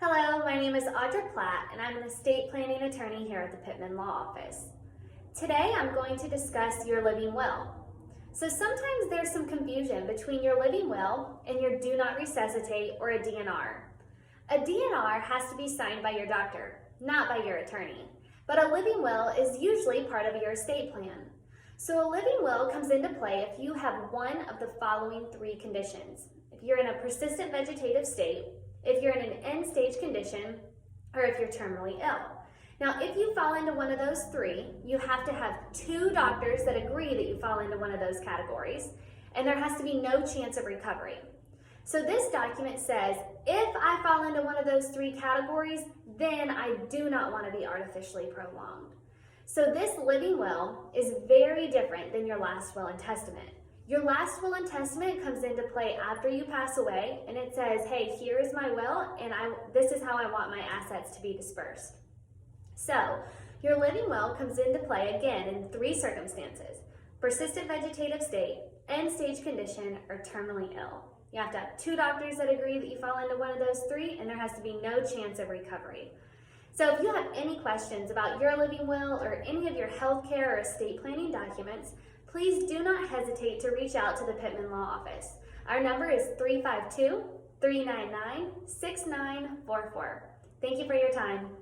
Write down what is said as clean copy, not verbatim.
Hello, my name is Audra Platt, and I'm an estate planning attorney here at the Pittman Law Office. Today, I'm going to discuss your living will. So sometimes there's some confusion between your living will and your do not resuscitate or a DNR. A DNR has to be signed by your doctor, not by your attorney. But a living will is usually part of your estate plan. So a living will comes into play if you have one of the following three conditions. If you're in a persistent vegetative state, if you're in an end-stage condition, or if you're terminally ill. Now, if you fall into one of those three, you have to have two doctors that agree that you fall into one of those categories, and there has to be no chance of recovery. So this document says, if I fall into one of those three categories, then I do not want to be artificially prolonged. So this living will is very different than your last will and testament. Your last will and testament comes into play after you pass away, and it says, hey, here is my will, and this is how I want my assets to be dispersed. So your living will comes into play again in three circumstances: persistent vegetative state, end-stage condition, or terminally ill. You have to have two doctors that agree that you fall into one of those three, and there has to be no chance of recovery. So if you have any questions about your living will or any of your healthcare or estate planning documents, please do not hesitate to reach out to the Pittman Law Office. Our number is 352-399-6944. Thank you for your time.